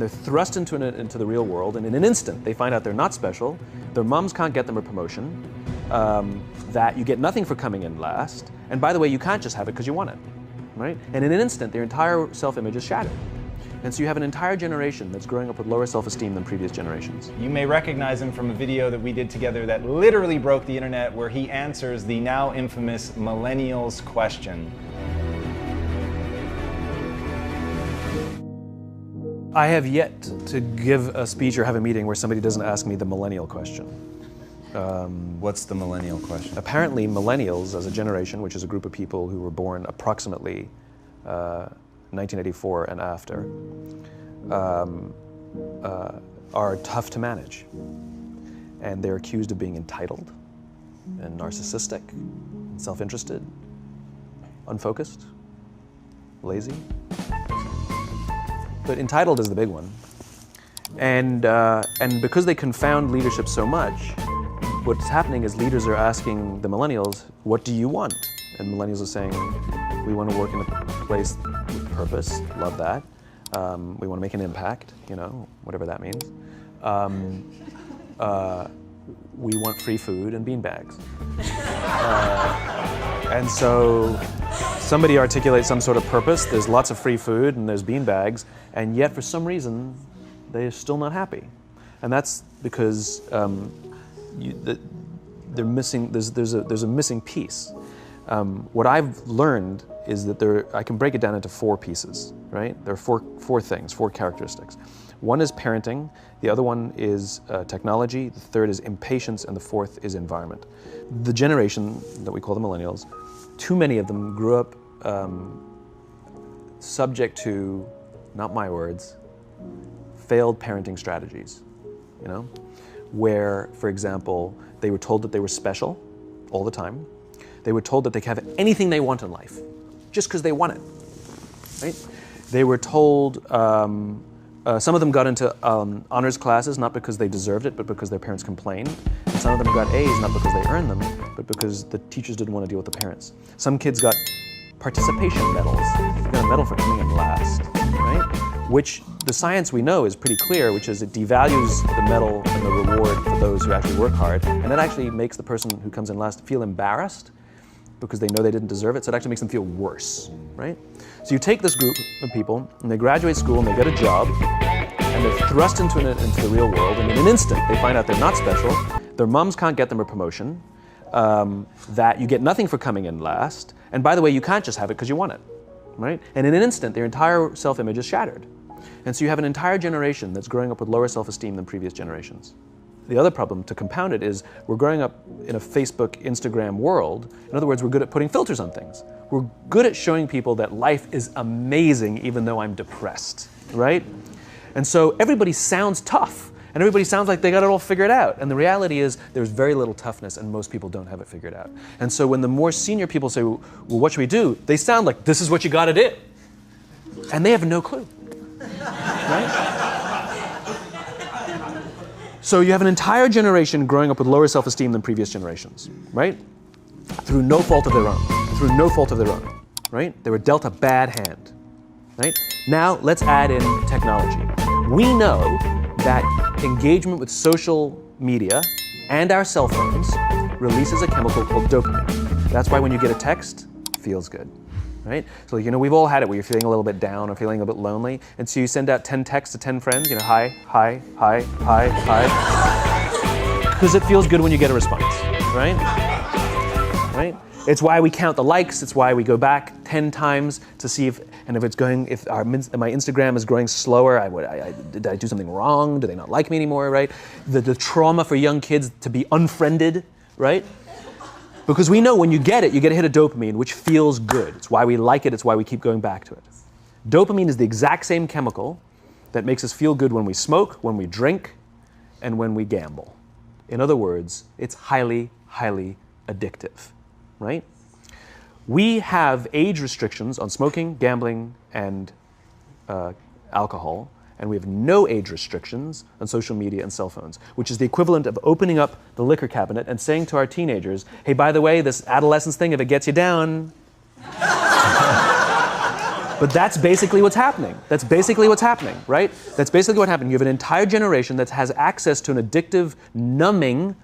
They're thrust into the real world, and in an instant, they find out they're not special, their moms can't get them a promotion, that you get nothing for coming in last, and by the way, you can't just have it because you want it, right? And in an instant, their entire self-image is shattered. And so you have an entire generation that's growing up with lower self-esteem than previous generations. You may recognize him from a video that we did together that literally broke the internet, where he answers the now infamous millennials question. I have yet to give a speech or have a meeting where somebody doesn't ask me the millennial question. What's the millennial question? Apparently millennials as a generation, which is a group of people who were born approximately 1984 and after, are tough to manage. And they're accused of being entitled and narcissistic, and self-interested, unfocused, lazy. But entitled is the big one. And because they confound leadership so much, what's happening is leaders are asking the millennials, what do you want? And millennials are saying, we want to work in a place with purpose, love that. We want to make an impact, you know, whatever that means. We want free food and beanbags. And so somebody articulates some sort of purpose, there's lots of free food and there's beanbags, and yet for some reason, they're still not happy. And that's because they're missing, there's a missing piece. What I've learned is that I can break it down into 4 pieces, right? There are four things, 4 characteristics. One is parenting, the other one is technology, the third is impatience, and the fourth is environment. The generation that we call the millennials, too many of them grew up subject to, not my words, failed parenting strategies, you know? Where, for example, they were told that they were special all the time. They were told that they could have anything they want in life, just because they want it, right? They were told, some of them got into honors classes, not because they deserved it, but because their parents complained. And some of them got A's, not because they earned them, but because the teachers didn't want to deal with the parents. Some kids got participation medals. You got a medal for coming in last, right? Which the science we know is pretty clear, which is it devalues the medal and the reward for those who actually work hard. And that actually makes the person who comes in last feel embarrassed because they know they didn't deserve it, so it actually makes them feel worse, right? So you take this group of people, and they graduate school, and they get a job, and they're thrust into the real world, and in an instant, they find out they're not special, their moms can't get them a promotion, that you get nothing for coming in last, and by the way, you can't just have it because you want it, right? And in an instant, their entire self-image is shattered. And so you have an entire generation that's growing up with lower self-esteem than previous generations. The other problem, to compound it, is we're growing up in a Facebook, Instagram world. In other words, we're good at putting filters on things. We're good at showing people that life is amazing even though I'm depressed, right? And so everybody sounds tough, and everybody sounds like they got it all figured out. And the reality is there's very little toughness, and most people don't have it figured out. And so when the more senior people say, well, what should we do? They sound like, this is what you gotta do. And they have no clue, right? So you have an entire generation growing up with lower self-esteem than previous generations, right? Through no fault of their own, right? They were dealt a bad hand, right? Now let's add in technology. We know that engagement with social media and our cell phones releases a chemical called dopamine. That's why when you get a text, it feels good, right? So, you know, we've all had it where you're feeling a little bit down or feeling a bit lonely, and so you send out 10 texts to 10 friends, you know, hi, hi, hi, hi, hi, because it feels good when you get a response, right? Right? It's why we count the likes, it's why we go back 10 times to see if my Instagram is growing slower, did I do something wrong? Do they not like me anymore, right? The trauma for young kids to be unfriended, right? Because we know when you get a hit of dopamine, which feels good. It's why we like it, it's why we keep going back to it. Dopamine is the exact same chemical that makes us feel good when we smoke, when we drink, and when we gamble. In other words, it's highly, highly addictive, right? We have age restrictions on smoking, gambling, and alcohol, and we have no age restrictions on social media and cell phones, which is the equivalent of opening up the liquor cabinet and saying to our teenagers, hey, by the way, this adolescence thing, if it gets you down, But that's basically what's happening. That's basically what's happening, right? That's basically what happened. You have an entire generation that has access to an addictive, numbing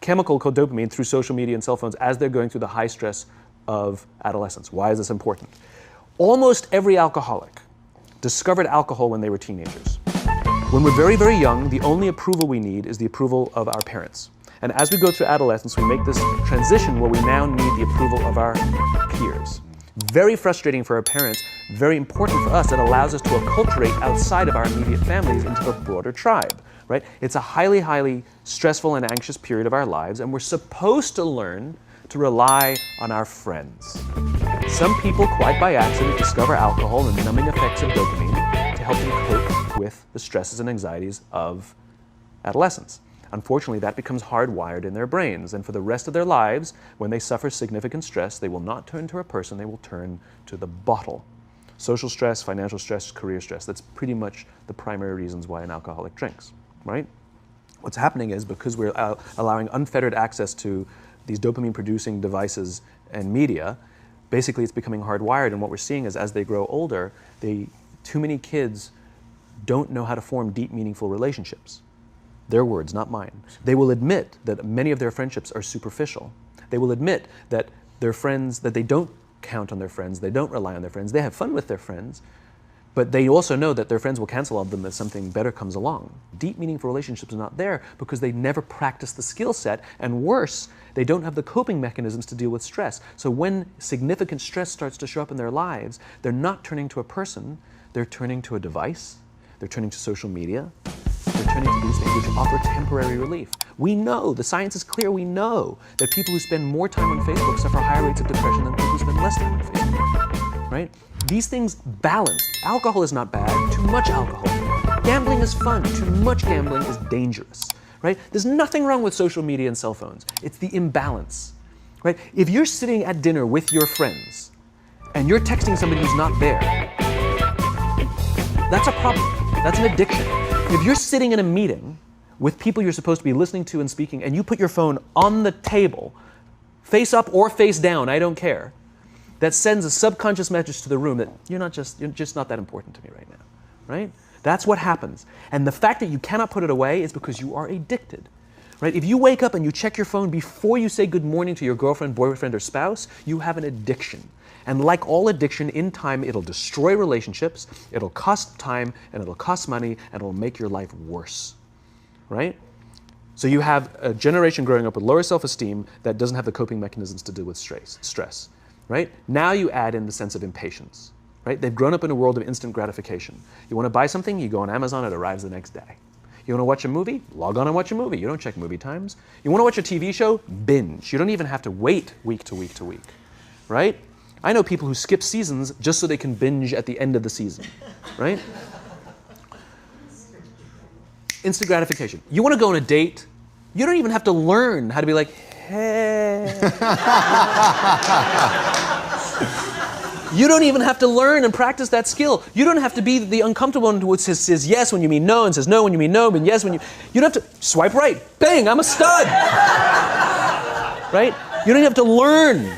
chemical called dopamine through social media and cell phones as they're going through the high stress of adolescence. Why is this important? Almost every alcoholic discovered alcohol when they were teenagers. When we're very, very young, the only approval we need is the approval of our parents. And as we go through adolescence, we make this transition where we now need the approval of our peers. Very frustrating for our parents, very important for us. It allows us to acculturate outside of our immediate families into the broader tribe, right? It's a highly, highly stressful and anxious period of our lives, and we're supposed to learn to rely on our friends. Some people, quite by accident, discover alcohol and the numbing effects of dopamine to help them cope with the stresses and anxieties of adolescence. Unfortunately, that becomes hardwired in their brains, and for the rest of their lives, when they suffer significant stress, they will not turn to a person, they will turn to the bottle. Social stress, financial stress, career stress, that's pretty much the primary reasons why an alcoholic drinks, right? What's happening is because we're allowing unfettered access to these dopamine-producing devices and media, basically it's becoming hardwired, and what we're seeing is as they grow older, too many kids don't know how to form deep, meaningful relationships. Their words, not mine. They will admit that many of their friendships are superficial. They will admit that their friends, that they don't count on their friends, they don't rely on their friends, they have fun with their friends, but they also know that their friends will cancel on them if something better comes along. Deep, meaningful relationships are not there because they never practice the skill set, and worse, they don't have the coping mechanisms to deal with stress. So when significant stress starts to show up in their lives, they're not turning to a person, they're turning to a device, they're turning to social media, they're turning to these things which offer temporary relief. We know, the science is clear, we know that people who spend more time on Facebook suffer higher rates of depression than people who spend less time on Facebook, right? These things balance. Alcohol is not bad, too much alcohol is bad. Gambling is fun, too much gambling is dangerous, right? There's nothing wrong with social media and cell phones. It's the imbalance, right? If you're sitting at dinner with your friends and you're texting somebody who's not there, that's a problem. That's an addiction. If you're sitting in a meeting with people you're supposed to be listening to and speaking, and you put your phone on the table, face up or face down, I don't care, that sends a subconscious message to the room that you're just not that important to me right now, right? That's what happens. And the fact that you cannot put it away is because you are addicted, right? If you wake up and you check your phone before you say good morning to your girlfriend, boyfriend, or spouse, you have an addiction. And like all addiction, in time, it'll destroy relationships, it'll cost time, and it'll cost money, and it'll make your life worse, right? So you have a generation growing up with lower self-esteem that doesn't have the coping mechanisms to deal with stress, right? Now you add in the sense of impatience, right? They've grown up in a world of instant gratification. You want to buy something, you go on Amazon, it arrives the next day. You want to watch a movie? Log on and watch a movie. You don't check movie times. You want to watch a TV show? Binge. You don't even have to wait week to week to week, right? I know people who skip seasons just so they can binge at the end of the season, right? Instant gratification. You want to go on a date? You don't even have to learn how to be like, hey. You don't even have to learn and practice that skill. You don't have to be the uncomfortable one who says yes when you mean no and says no when you mean no, but yes when you... You don't have to swipe right. Bang, I'm a stud. Right? You don't have to learn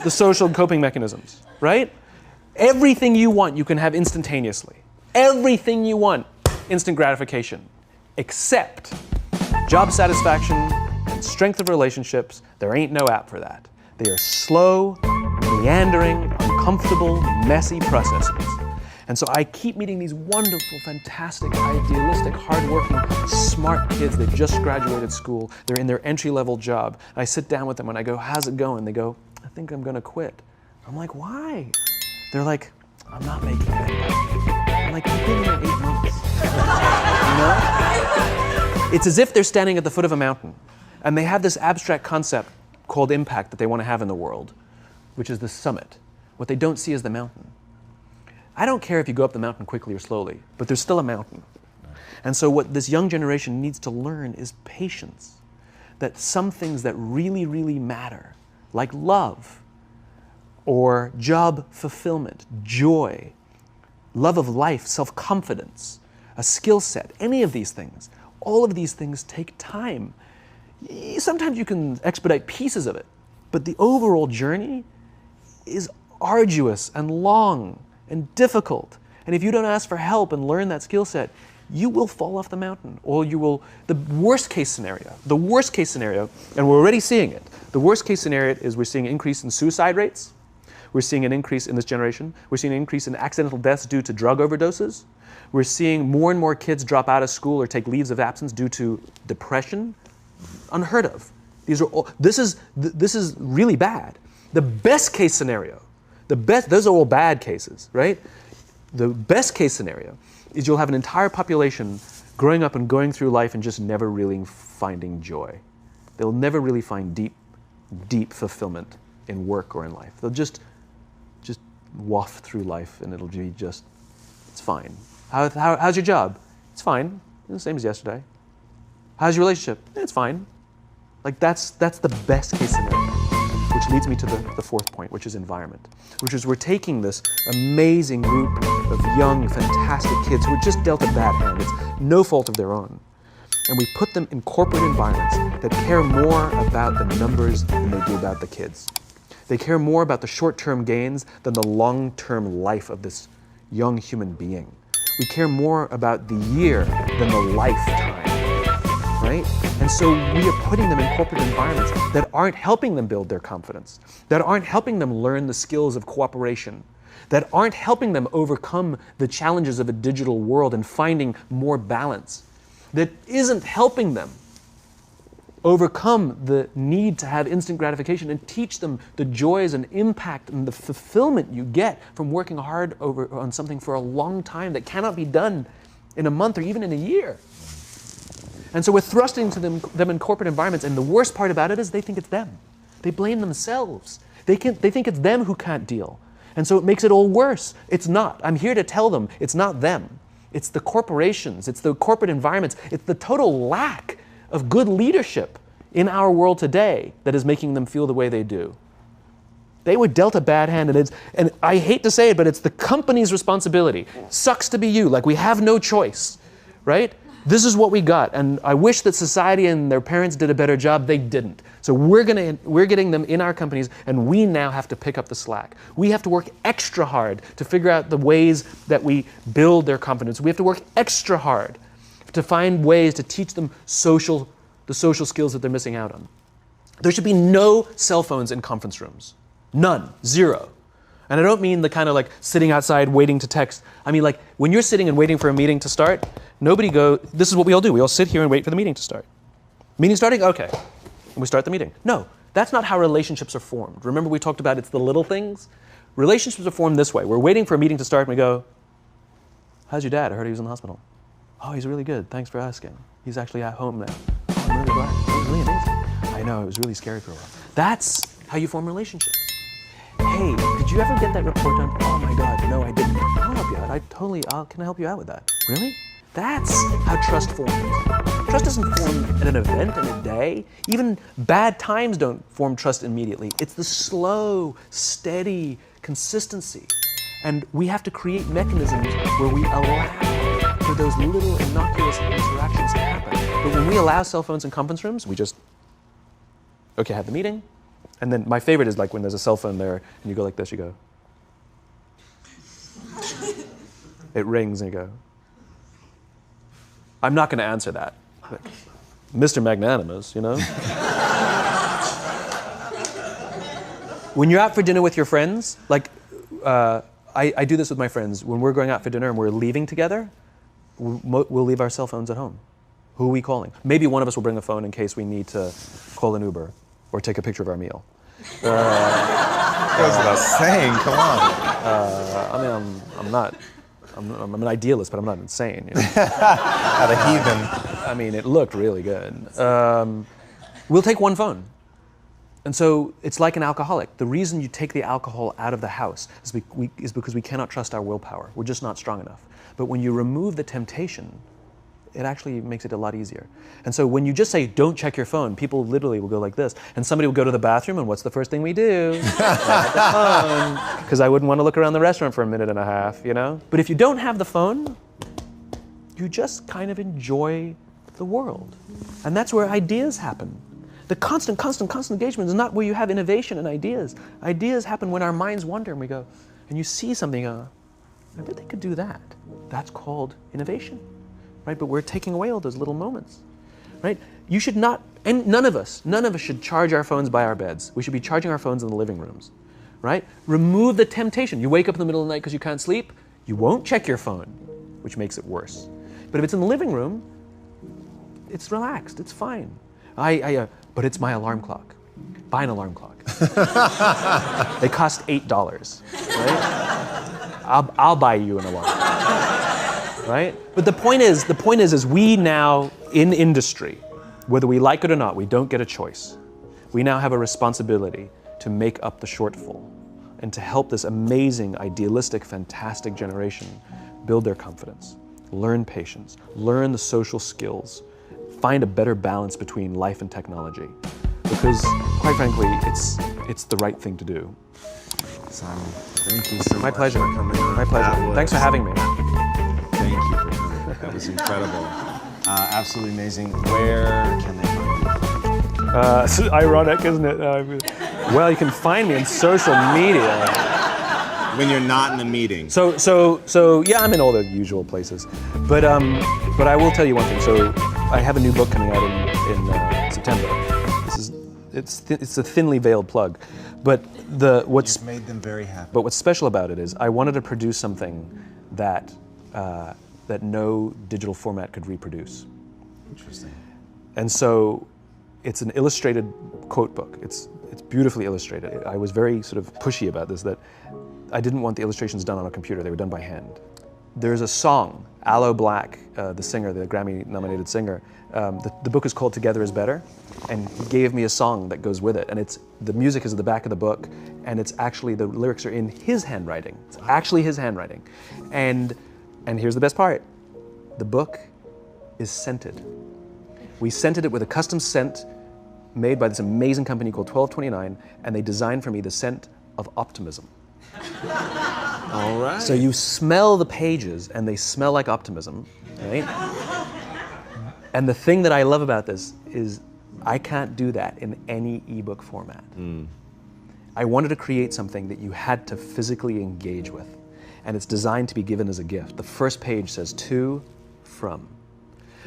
the social coping mechanisms, right? Everything you want, you can have instantaneously. Everything you want, instant gratification. Except job satisfaction and strength of relationships, there ain't no app for that. They are slow, meandering, uncomfortable, messy processes. And so I keep meeting these wonderful, fantastic, idealistic, hardworking, smart kids. They've just graduated school. They're in their entry-level job. I sit down with them and I go, how's it going? They go, I think I'm gonna quit. I'm like, why? They're like, I'm not making it anymore. I'm like, you've been here 8 months. You know? It's as if they're standing at the foot of a mountain and they have this abstract concept called impact that they want to have in the world, which is the summit. What they don't see is the mountain. I don't care if you go up the mountain quickly or slowly, but there's still a mountain. And so what this young generation needs to learn is patience. That some things that really, really matter, like love, or job fulfillment, joy, love of life, self-confidence, a skill set, any of these things, all of these things take time. Sometimes you can expedite pieces of it, but the overall journey is arduous and long. and difficult. And if you don't ask for help and learn that skill set, you will fall off the mountain, or you will, the worst case scenario, and we're already seeing it, the worst case scenario is we're seeing an increase in suicide rates, we're seeing an increase in this generation, we're seeing an increase in accidental deaths due to drug overdoses, we're seeing more and more kids drop out of school or take leaves of absence due to depression, unheard of. These are all, this is really bad. The best case scenario, those are all bad cases, right? The best case scenario is you'll have an entire population growing up and going through life and just never really finding joy. They'll never really find deep fulfillment in work or in life. They'll just waft through life and it'll be just, it's fine. How's your job? It's fine. It's the same as yesterday. How's your relationship? It's fine. Like that's the best case scenario, which leads me to the fourth point, which is environment, which is we're taking this amazing group of young, fantastic kids who are just dealt a bad hand. It's no fault of their own. And we put them in corporate environments that care more about the numbers than they do about the kids. They care more about the short-term gains than the long-term life of this young human being. We care more about the year than the lifetime, right? And so we are putting them in corporate environments that aren't helping them build their confidence, that aren't helping them learn the skills of cooperation, that aren't helping them overcome the challenges of a digital world and finding more balance, that isn't helping them overcome the need to have instant gratification and teach them the joys and impact and the fulfillment you get from working hard on something for a long time that cannot be done in a month or even in a year. And so we're thrusting to them in corporate environments, and the worst part about it is they think it's them. They blame themselves. They think it's them who can't deal. And so it makes it all worse. It's not. I'm here to tell them it's not them. It's the corporations, it's the corporate environments, it's the total lack of good leadership in our world today that is making them feel the way they do. They were dealt a bad hand, and I hate to say it, but it's the company's responsibility. Sucks to be you, like we have no choice, right? This is what we got, and I wish that society and their parents did a better job. They didn't. So we're getting them in our companies, and we now have to pick up the slack. We have to work extra hard to figure out the ways that we build their confidence. We have to work extra hard to find ways to teach them the social skills that they're missing out on. There should be no cell phones in conference rooms. None. Zero. And I don't mean the kind of like sitting outside waiting to text. I mean like when you're sitting and waiting for a meeting to start, this is what we all do. We all sit here and wait for the meeting to start. Meeting starting? Okay. And we start the meeting. No, that's not how relationships are formed. Remember we talked about it's the little things? Relationships are formed this way. We're waiting for a meeting to start and we go, how's your dad? I heard he was in the hospital. Oh, he's really good. Thanks for asking. He's actually at home now. Oh, I'm really glad. That was really amazing. I know, it was really scary for a while. That's how you form relationships. Hey, did you ever get that report done? Oh my God, no, I didn't. I'll help you out. Can I help you out with that? Really? That's how trust forms. Trust doesn't form at an event in a day. Even bad times don't form trust immediately. It's the slow, steady consistency. And we have to create mechanisms where we allow for those little innocuous interactions to happen. But when we allow cell phones in conference rooms, we just, okay, have the meeting. And then my favorite is like when there's a cell phone there and you go like this, you go. It rings and you go. I'm not going to answer that. Like, Mr. Magnanimous, you know? When you're out for dinner with your friends, like I do this with my friends. When we're going out for dinner and we're leaving together, we'll leave our cell phones at home. Who are we calling? Maybe one of us will bring a phone in case we need to call an Uber or take a picture of our meal. That goes without saying, come on. I'm an idealist, but I'm not insane. You know? Not a heathen. I mean, it looked really good. We'll take one phone. And so it's like an alcoholic. The reason you take the alcohol out of the house is because we cannot trust our willpower. We're just not strong enough. But when you remove the temptation, it actually makes it a lot easier. And so when you just say, don't check your phone, people literally will go like this. And somebody will go to the bathroom, and what's the first thing we do? Grab the phone. Because I wouldn't want to look around the restaurant for a minute and a half, you know? But if you don't have the phone, you just kind of enjoy the world. And that's where ideas happen. The constant engagement is not where you have innovation and ideas. Ideas happen when our minds wander and we go, and you see something, I bet they could do that. That's called innovation, right? But we're taking away all those little moments, right? You should not, and none of us should charge our phones by our beds. We should be charging our phones in the living rooms, right? Remove the temptation. You wake up in the middle of the night because you can't sleep, you won't check your phone, which makes it worse. But if it's in the living room, it's relaxed, it's fine. But it's my alarm clock. Buy an alarm clock. They cost $8, right? I'll buy you an alarm, right? But the point is we now in industry, whether we like it or not, we don't get a choice. We now have a responsibility to make up the shortfall and to help this amazing, idealistic, fantastic generation build their confidence, learn patience, learn the social skills, find a better balance between life and technology. Because, quite frankly, it's the right thing to do. Simon, thank you so much. My pleasure. For coming on. My pleasure. Thanks for having me. Thank you for coming. That was incredible. Absolutely amazing. Where can they find you? It's ironic, isn't it? Well, you can find me on social media. When you're not in the meeting. So yeah, I'm in all the usual places. But I will tell you one thing. So I have a new book coming out in September. It's a thinly veiled plug, but You've made them very happy. But what's special about it is I wanted to produce something that that no digital format could reproduce. Interesting. And so it's an illustrated quote book. It's beautifully illustrated. I was very sort of pushy about this, that I didn't want the illustrations done on a computer. They were done by hand. There's a song, Aloe Black, the singer, the Grammy-nominated singer. The book is called Together is Better, and he gave me a song that goes with it. And the music is at the back of the book, and it's actually, the lyrics are in his handwriting. It's actually his handwriting. And here's the best part. The book is scented. We scented it with a custom scent made by this amazing company called 1229, and they designed for me the scent of optimism. All right. So you smell the pages, and they smell like optimism, right? And the thing that I love about this is I can't do that in any ebook format. I wanted to create something that you had to physically engage with, and it's designed to be given as a gift. The first page says to, from,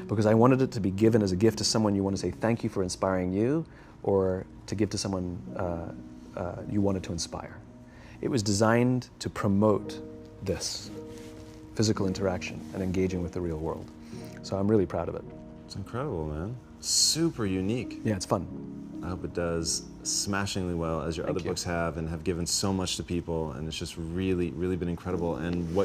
because I wanted it to be given as a gift to someone you want to say thank you for inspiring you, or to give to someone you wanted to inspire. It was designed to promote this physical interaction and engaging with the real world. So I'm really proud of it. It's incredible, man. Super unique. Yeah, it's fun. I hope it does smashingly well, as your other Thank you. books have, and have given so much to people, and it's just really, really been incredible. And what